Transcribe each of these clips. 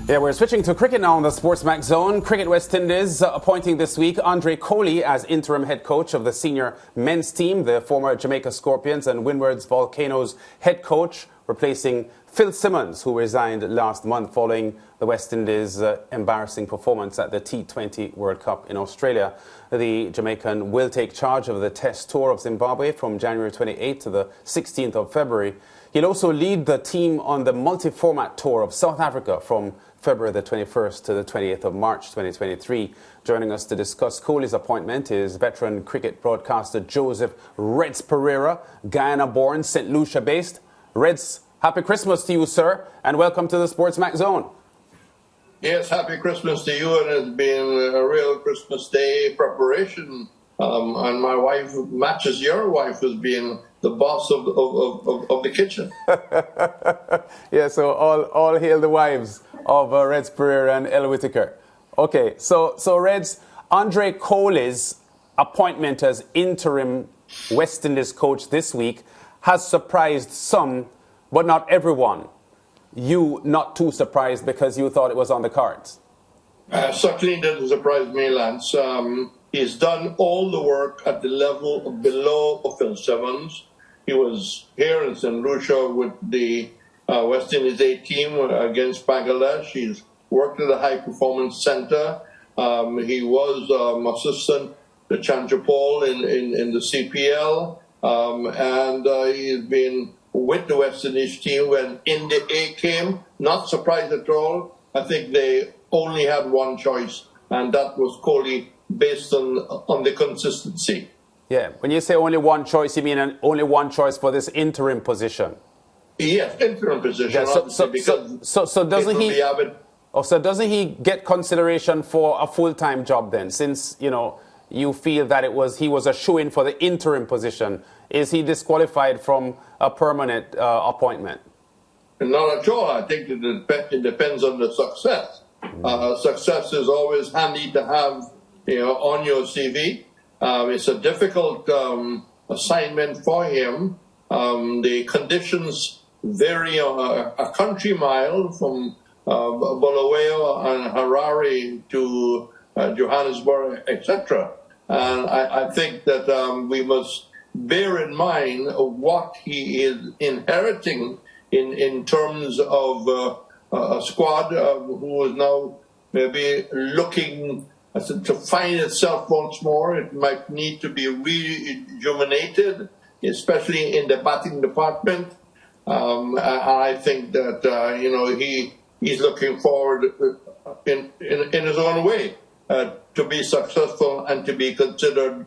Yeah, we're switching to cricket now on the SportsMax zone. Cricket West Indies appointing this week Andfe Coley as interim head coach of the senior men's team, the former Jamaica Scorpions and Windies Volcanoes head coach, replacing Phil Simmons, who resigned last month following the West Indies' embarrassing performance at the T20 World Cup in Australia. The Jamaican will take charge of the Test Tour of Zimbabwe from January 28th to the 16th of February. He'll also lead the team on the multi-format tour of South Africa from February the 21st to the 28th of March 2023. Joining us to discuss Coley's appointment is veteran cricket broadcaster Joseph Reds Pereira, Guyana-born, St. Lucia-based. Reds, happy Christmas to you, sir, and welcome to the SportsMax Zone. Yes, happy Christmas to you, and it's been a real Christmas Day preparation. And my wife matches your wife as being the boss of the kitchen. Yeah, so all hail the wives of Reds Pereira and El Whitaker. Okay, so Reds, Andfe Coley's appointment as interim West Indies coach this week has surprised some, but not everyone. You not too surprised because you thought it was on the cards? Certainly didn't surprise me, Lance. He's done all the work at the level below Phil Simmons. He was here in St. Lucia with the West Indies A team against Bangladesh. He's worked at the High Performance Center. He was assistant to Chandrapal in the CPL. And he's been with the West Indies team when India A came. Not surprised at all. I think they only had one choice, and that was Coley, based on the consistency. Yeah, when you say only one choice, you mean only one choice for this interim position? Yes, interim position. Yeah, so doesn't he? So doesn't he get consideration for a full-time job then? Since you feel that he was a shoo-in for the interim position, is he disqualified from a permanent appointment? Not at all. I think it depends on the success. Success is always handy to have, on your CV. It's a difficult assignment for him. The conditions vary a country mile from Bulawayo and Harare to Johannesburg, etc. And I think that we must bear in mind what he is inheriting in terms of a squad who is now maybe looking to find itself once more. It might need to be rejuvenated, especially in the batting department. I think that he's looking forward in his own way to be successful and to be considered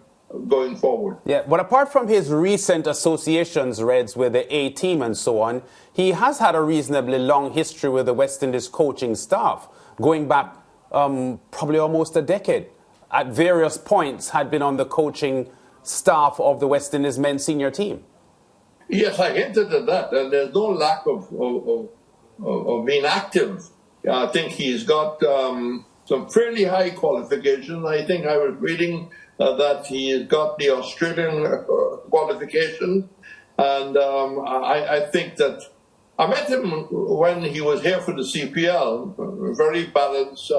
going forward. Yeah, but apart from his recent associations, Reds, with the A team and so on, he has had a reasonably long history with the West Indies coaching staff, going back probably almost a decade. At various points, had been on the coaching staff of the West Indies men's senior team. Yes, I hinted at that, and there's no lack of being active. I think he's got some fairly high qualifications. I think I was reading that he has got the Australian qualification, and I think that I met him when he was here for the CPL. Very balanced,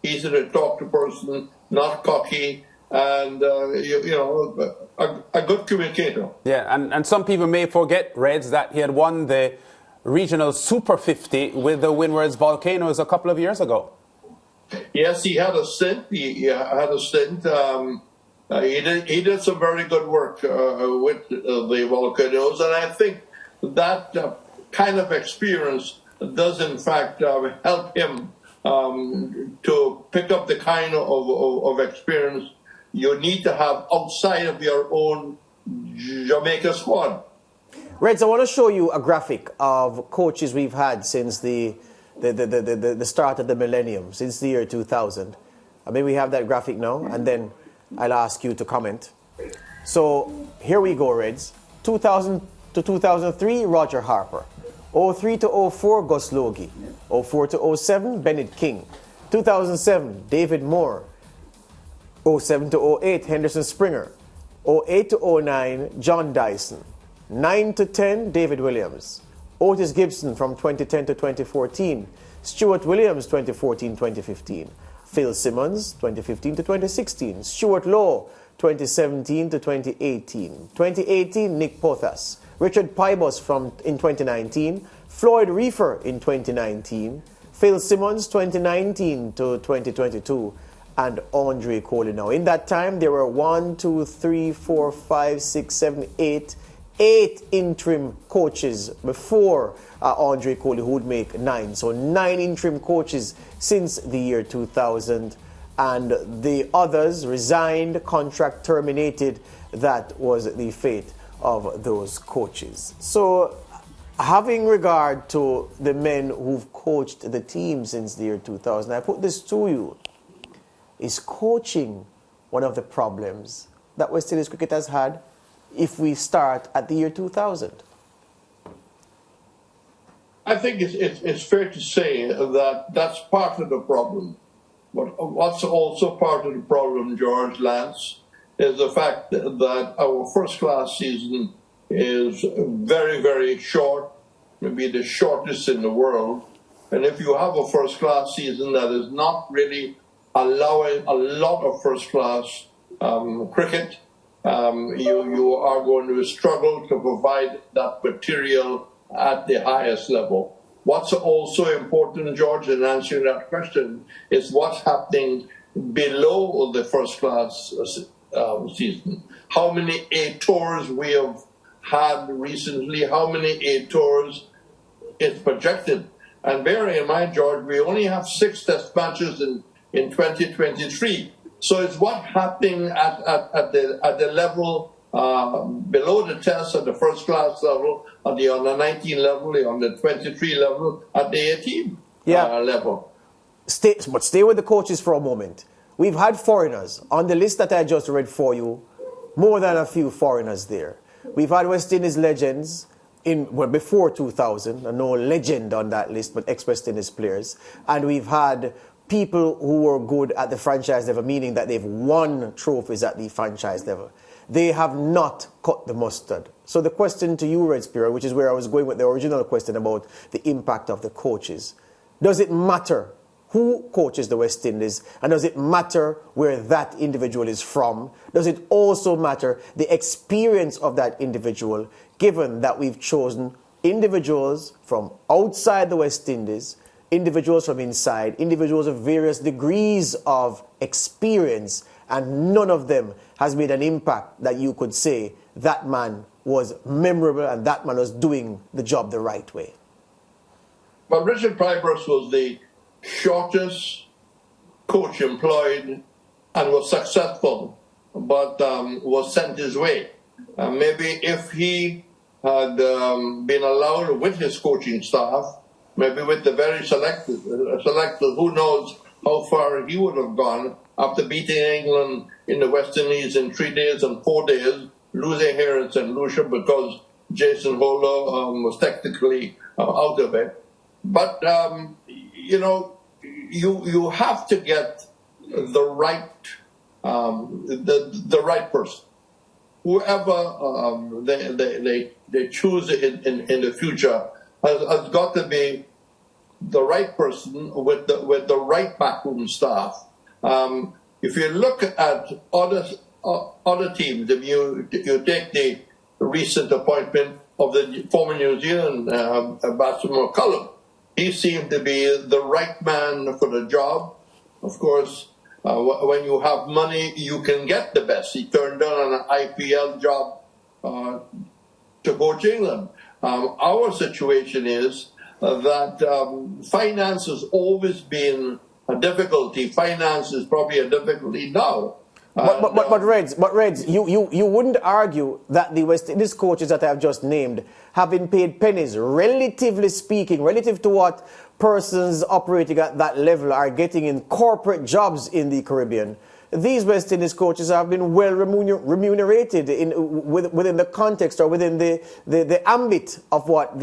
easy to talk to person, not cocky, and a good communicator. Yeah, and some people may forget, Reds, that he had won the regional Super 50 with the Windies Volcanoes a couple of years ago. Yes, he had a stint. He did some very good work with the Volcanoes, and I think that kind of experience does in fact help him to pick up the kind of experience you need to have outside of your own Jamaica squad. Reds, I want to show you a graphic of coaches we've had since the start of the millennium, since the year 2000. I mean, we have that graphic now, and then I'll ask you to comment. So here we go, Reds. 2000 to 2003, Roger Harper. 03 to 04, Gus Logie. 04 to 07, Bennett King. 2007, David Moore. 07 to 08, Henderson Springer. 08 to 09, John Dyson. 9 to 10, David Williams. Otis Gibson from 2010 to 2014. Stuart Williams, 2014-2015. Phil Simmons, 2015 to 2016. Stuart Law, 2017 to 2018. 2018, Nick Pothas. Richard Pybus in 2019. Floyd Reefer in 2019. Phil Simmons, 2019 to 2022. And Andfe Coley now. In that time, there were 8 interim coaches before Andfe Coley, who would make 9. So 9 interim coaches since the year 2000. And the others resigned, contract terminated. That was the fate of those coaches. So having regard to the men who've coached the team since the year 2000, I put this to you. Is coaching one of the problems that West Indies cricket has had if we start at the year 2000? I think it's fair to say that that's part of the problem. But what's also part of the problem, George Lance, is the fact that our first-class season is very, very short, maybe the shortest in the world. And if you have a first-class season that is not really allowing a lot of first-class cricket, you are going to struggle to provide that material at the highest level. What's also important, George, in answering that question, is what's happening below the first-class season. How many A tours we have had recently, how many A tours is projected. And bearing in mind, George, we only have 6 test matches in 2023. So it's what's happening at the level below the test, at the first class level, at the under 19 level, the under 23 level, at the 18 level. But stay with the coaches for a moment. We've had foreigners on the list that I just read for you, more than a few foreigners there. We've had West Indies legends before 2000, no legend on that list, but ex-West Indies players. And we've had people who were good at the franchise level, meaning that they've won trophies at the franchise level. They have not cut the mustard. So the question to you, Red Spirit, which is where I was going with the original question about the impact of the coaches. Does it matter who coaches the West Indies? And does it matter where that individual is from? Does it also matter the experience of that individual, given that we've chosen individuals from outside the West Indies, individuals from inside, individuals of various degrees of experience, and none of them has made an impact that you could say that man was memorable and that man was doing the job the right way? Well, Richard Pybus was the shortest coach employed and was successful, but was sent his way. Maybe if he had been allowed with his coaching staff, maybe with the very selected, who knows how far he would have gone after beating England in the West Indies in 3 days and 4 days, losing here in St. Lucia because Jason Holder was technically out of it. But, you have to get the right person. Whoever they choose in the future has got to be the right person with the right backroom staff. If you look at other teams, if you take the recent appointment of the former New Zealand Batsman McCullum, he seemed to be the right man for the job. Of course, when you have money, you can get the best. He turned down an IPL job to coach England. Our situation is that finance has always been a difficulty. Finance is probably a difficulty now. But Reds, you wouldn't argue that the West Indies coaches that I have just named have been paid pennies, relatively speaking, relative to what persons operating at that level are getting in corporate jobs in the Caribbean. These West Indies coaches have been well remunerated within the context or within the ambit of what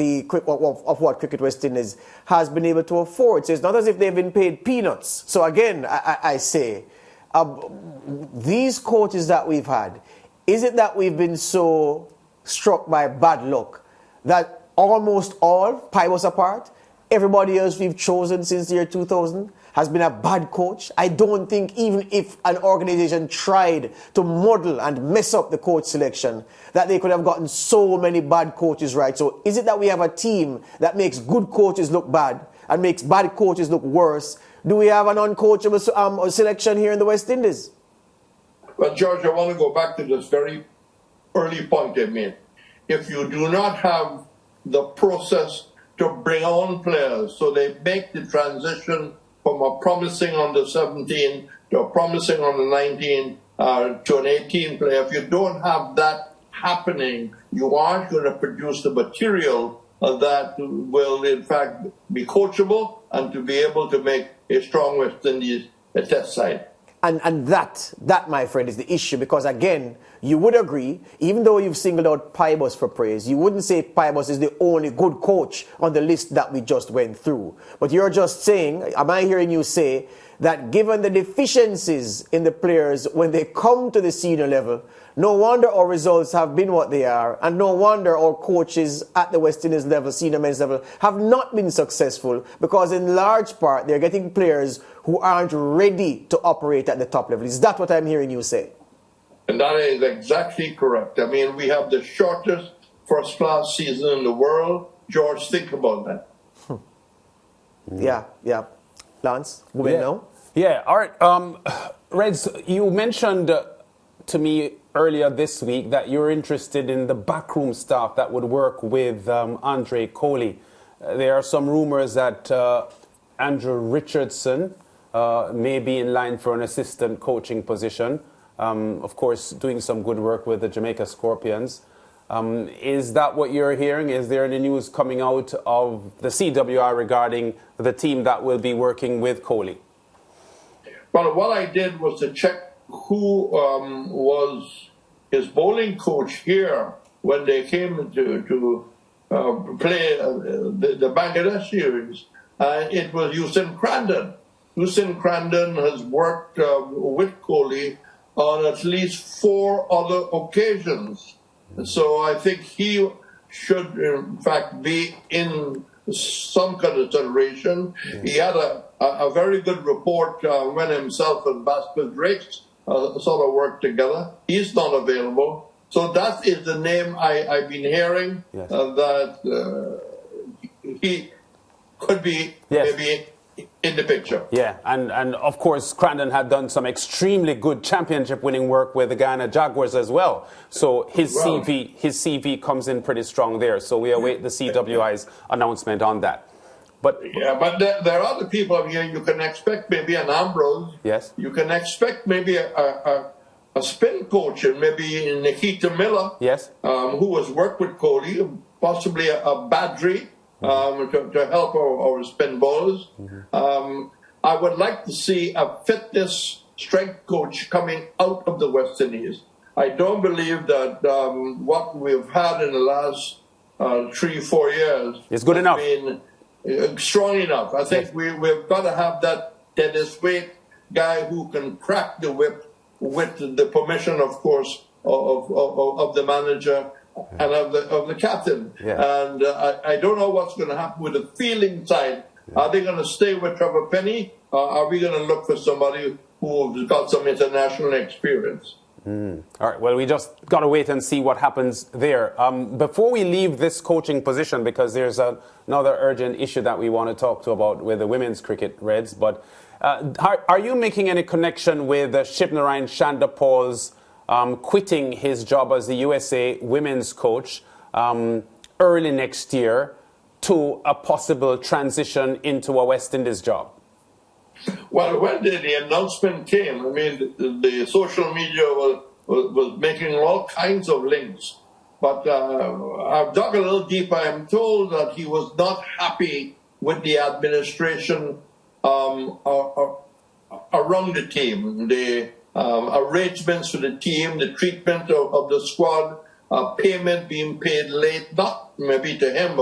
Cricket West Indies has been able to afford. So it's not as if they've been paid peanuts. So again, I say, these coaches that we've had, is it that we've been so struck by bad luck that almost all, pivots apart, everybody else we've chosen since the year 2000 has been a bad coach. I don't think even if an organization tried to model and mess up the coach selection, that they could have gotten so many bad coaches right. So is it that we have a team that makes good coaches look bad and makes bad coaches look worse? Do we have an uncoachable selection here in the West Indies? Well, George, I want to go back to this very early point I made. If you do not have the process to bring on players so they make the transition from a promising under 17 to a promising under 19 to an 18 player, if you don't have that happening, you aren't going to produce the material that will, in fact, be coachable and to be able to make a strong West Indies a test side. And that, my friend, is the issue, because, again, you would agree, even though you've singled out Pybus for praise, you wouldn't say Pybus is the only good coach on the list that we just went through. But you're just saying, am I hearing you say, that given the deficiencies in the players when they come to the senior level, no wonder our results have been what they are, and no wonder our coaches at the West Indies level, senior men's level, have not been successful, because in large part they're getting players who aren't ready to operate at the top level. Is that what I'm hearing you say? And that is exactly correct. I mean, we have the shortest first-class season in the world. George, think about that. Yeah. Lance, women now? Yeah, all right. Reds, you mentioned to me earlier this week that you're interested in the backroom staff that would work with Andfe Coley. There are some rumors that Andrew Richardson may be in line for an assistant coaching position. Of course, doing some good work with the Jamaica Scorpions. Is that what you're hearing? Is there any news coming out of the CWI regarding the team that will be working with Coley? Well, what I did was to check who was his bowling coach here when they came to play the Bangladesh series. It was Houston Crandon. Houston Crandon has worked with Coley on at least 4 other occasions. So I think he should, in fact, be in some consideration. He had a very good report when himself and Basper Drakes sort of worked together. He's not available. So that is the name I've been hearing, that he could be maybe in the picture. Yeah, and of course, Crandon had done some extremely good championship-winning work with the Ghana Jaguars as well. So his CV comes in pretty strong there. So we await the CWI's announcement on that. But there are other people up here. You can expect maybe an Ambrose. Yes. You can expect maybe a spin coach, and maybe Nikita Miller. Yes. Who has worked with Coley, possibly a Badri. To help our spin bowlers. I would like to see a fitness strength coach coming out of the West Indies. I don't believe that what we've had in the last 3-4 years is good enough. Been strong enough. I think we've got to have that Dennis Waite guy who can crack the whip with the permission, of course, of the manager and of the captain. And I don't know what's going to happen with the fielding side. Are they going to stay with Trevor Penny, or are we going to look for somebody who's got some international experience? All right, well, we just got to wait and see what happens there. Before we leave this coaching position, because there's another urgent issue that we want to talk about with the women's cricket, Reds, but are you making any connection with Shivnarine Chandapal's quitting his job as the USA women's coach early next year to a possible transition into a West Indies job? Well, when the announcement came, I mean, the social media was making all kinds of links. But I've dug a little deeper. I'm told that he was not happy with the administration around the team, the arrangements for the team, the treatment of the squad, payment being paid late, not maybe to him,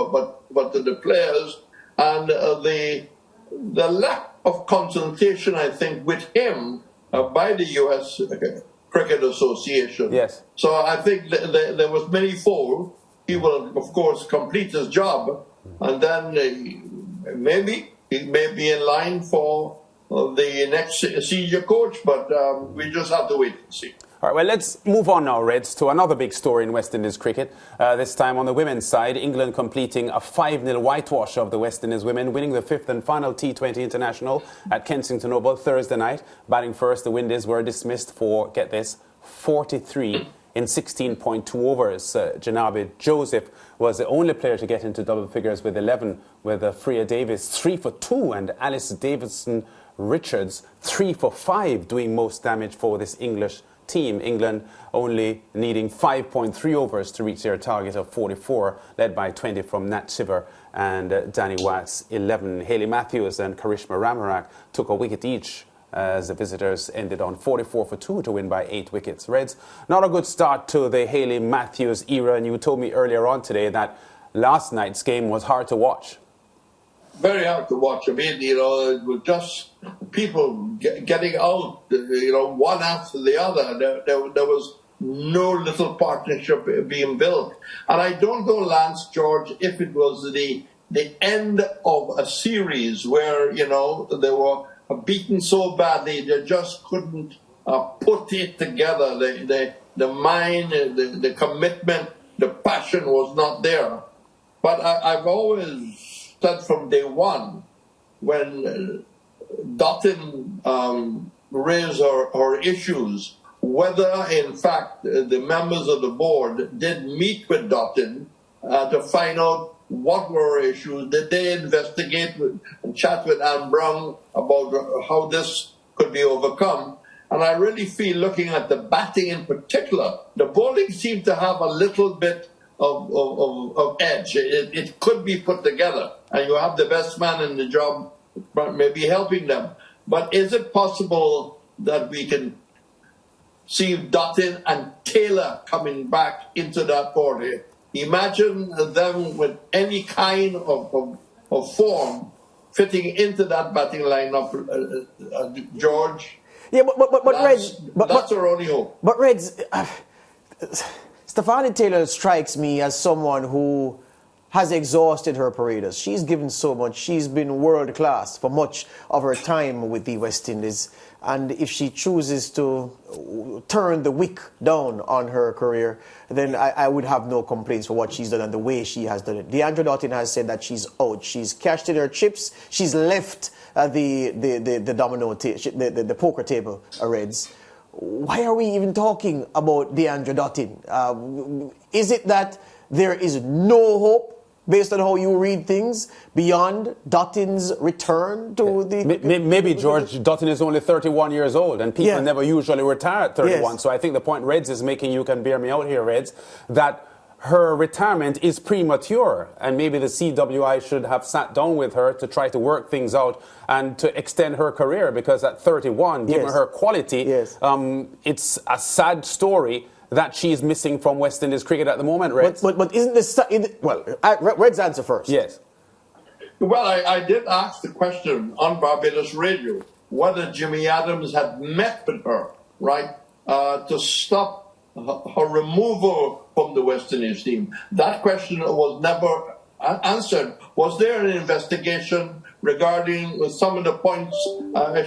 but to the players, and the lack of consultation, I think, with him by the U.S. Cricket Association. Yes. So I think there was many fold he will, of course, complete his job, and then maybe he may be in line for the next senior coach, but we just have to wait and see. All right, well, let's move on now, Reds, to another big story in West Indies cricket. This time on the women's side, England completing a 5-0 whitewash of the West Indies women, winning the 5th and final T20 International at Kensington Oval Thursday night. Batting first, the Windies were dismissed for, get this, 43 in 16.2 overs. Janabi Joseph was the only player to get into double figures with 11, with Freya Davis 3 for 2 and Alice Davison Richards 3 for 5, doing most damage for this English team. England only needing 5.3 overs to reach their target of 44, led by 20 from Nat Shiver and Danny Watts 11. Hayley Matthews and Karishma Ramarak took a wicket each as the visitors ended on 44 for 2 to win by 8 wickets. Reds, not a good start to the Hayley Matthews era, and you told me earlier on today that last night's game was hard to watch. Very hard to watch. I mean, it was just people getting out, one after the other. There was no little partnership being built. And I don't know, Lance George, if it was the end of a series where, they were beaten so badly they just couldn't put it together. The mind, the commitment, the passion was not there. But I've always said from day one, when Dottin raised her issues, whether in fact the members of the board did meet with Dottin to find out what were her issues, did they investigate and chat with Anne Brown about how this could be overcome. And I really feel, looking at the batting in particular, the bowling seemed to have a little bit of edge. It could be put together, and you have the best man in the job maybe helping them. But is it possible that we can see Dottin and Taylor coming back into that order? Imagine them with any kind of form fitting into that batting lineup, George. Yeah, but Reds, that's our only hope. But Reds, Stephanie Taylor strikes me as someone who has exhausted her paraders. She's given so much. She's been world class for much of her time with the West Indies. And if she chooses to turn the wick down on her career, then I would have no complaints for what she's done and the way she has done it. Deandra Dottin has said that she's out. She's cashed in her chips. She's left the domino, the poker table, Reds. Why are we even talking about Deandra Dottin? Is it that there is no hope, based on how you read things, beyond Dottin's return to the... Maybe, George, Dottin is only 31 years old, and people never usually retire at 31. Yes. So I think the point Reds is making, you can bear me out here, Reds, that her retirement is premature, and maybe the CWI should have sat down with her to try to work things out and to extend her career, because at 31, given her quality, it's a sad story that she's missing from West Indies cricket at the moment, Reds. But isn't this... Reds answer first. Yes. Well, I did ask the question on Barbados Radio whether Jimmy Adams had met with her, right, to stop her removal from the West Indies team. That question was never answered. Was there an investigation regarding some of the points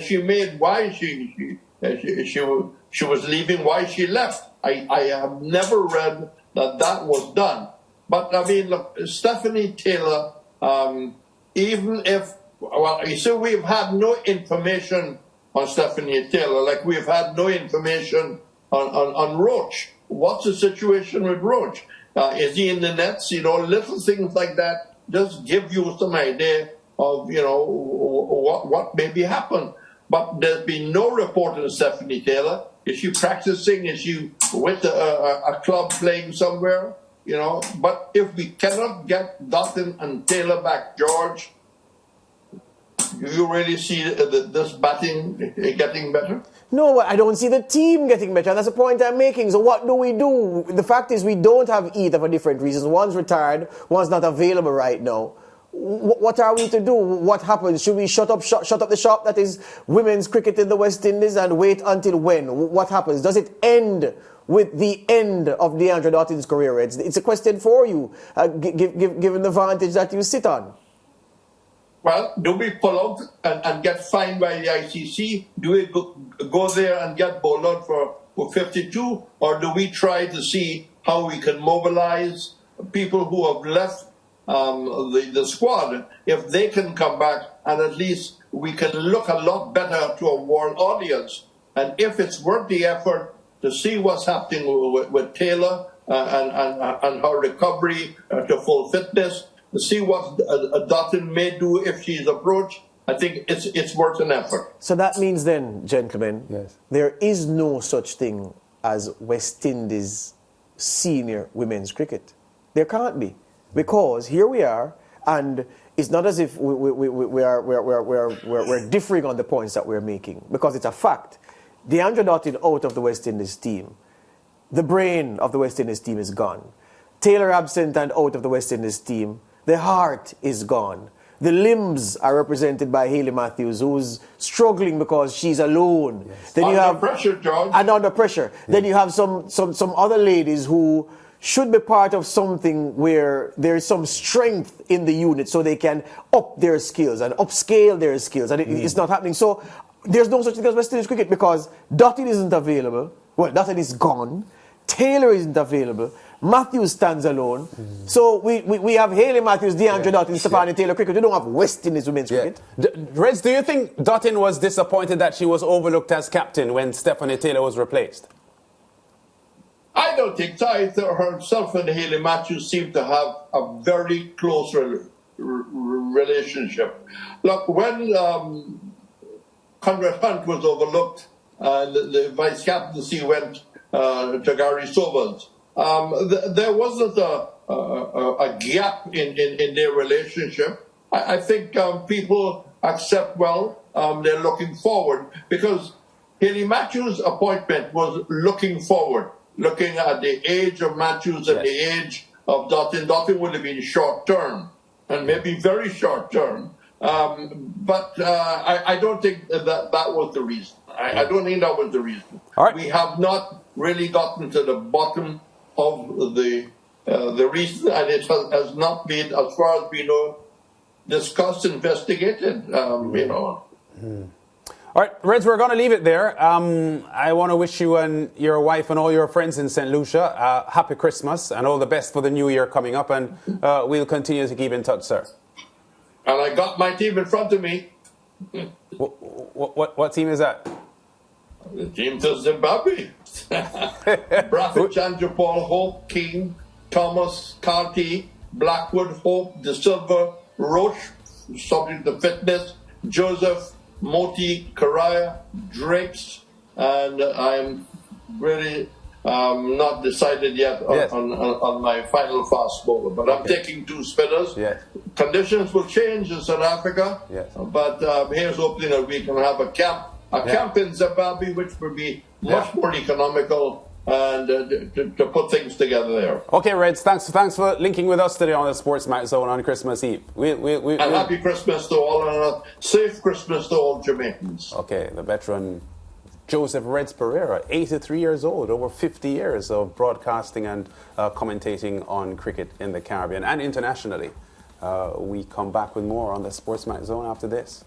she made, why she was leaving, why she left? I have never read that was done. But, I mean, look, Stephanie Taylor, even if, you see, we've had no information on Stephanie Taylor, like we've had no information on Roach. What's the situation with Roach? Is he in the nets? Little things like that just give you some idea of, what maybe happened. But there's been no report on Stephanie Taylor. Is she practicing? Is she with a club playing somewhere? But if we cannot get Dottin and Taylor back, George, do you really see this batting getting better? No, I don't see the team getting better. That's the point I'm making. So what do we do? The fact is we don't have either for different reasons. One's retired, one's not available right now. what are we to do? What happens? Should we shut up the shop that is women's cricket in the West Indies and wait until when? What happens? Does it end with the end of Deandra Dottin's career? It's a question for you, given the vantage that you sit on. Well, do we pull out and get fined by the ICC? Do we go there and get bowled out for 52? Or do we try to see how we can mobilize people who have left the squad, if they can come back, and at least we can look a lot better to a world audience? And if it's worth the effort to see what's happening with Taylor and her recovery to full fitness, to see what Dottin may do if she's approached, I think it's worth an effort. So that means then, gentlemen, yes, there is no such thing as West Indies senior women's cricket. There can't be, because here we are, and it's not as if we're differing on the points that we're making, because it's a fact. Deandra Dottin out of the West Indies team. The brain of the West Indies team is gone. Taylor absent and out of the West Indies team. The heart is gone. The limbs are represented by Hayley Matthews, who's struggling because she's alone. Yes. Then under you have pressure, George. And under pressure. Yeah. Then you have some other ladies who should be part of something where there is some strength in the unit, so they can up their skills and upscale their skills. And it's not happening. So there's no such thing as West Indies cricket, because Dottin isn't available. Well, Dottin is gone. Taylor isn't available. Matthews stands alone. So we have Hayley Matthews, Deandra Dottin, Stephanie Taylor cricket. We don't have West Indies women's cricket. Reds, do you think Dottin was disappointed that she was overlooked as captain when Stephanie Taylor was replaced? I don't think so. Herself and Hayley Matthews seem to have a very close relationship. Look, when Conrad Hunt was overlooked and the vice captaincy went to Gary Sobers, there wasn't a gap in their relationship. I think people accept they're looking forward, because Hayley Matthews' appointment was looking forward, looking at the age of Matthews and the age of Dottin. Dottin would have been short term, and maybe very short term. But I don't think that was the reason. I don't think that was the reason. All right. We have not really gotten to the bottom of the reason, and it has not been, as far as we know, discussed, investigated. All right, Reds, we're going to leave it there. I want to wish you and your wife and all your friends in St. Lucia happy Christmas and all the best for the new year coming up, and we'll continue to keep in touch, sir. And I got my team in front of me. What team is that? The team to Zimbabwe. Bradford, Chandrapal, Hope, King, Thomas, Carty, Blackwood, Hope, De Silva, Roche, subject to fitness, Joseph, Moti, Karaya, Drakes, and I'm really not decided yet on my final fast bowler, but I'm taking two spinners. Yes. Conditions will change in South Africa, but here's hoping that we can have a camp in Zimbabwe, which will be much more economical and to put things together there. Okay, Reds, thanks for linking with us today on the SportsMax Zone on Christmas Eve. And happy Christmas to all, and a safe Christmas to all Jamaicans. Okay, the veteran Joseph Reds Pereira, 83 years old, over 50 years of broadcasting and commentating on cricket in the Caribbean and internationally. We come back with more on the SportsMax Zone after this.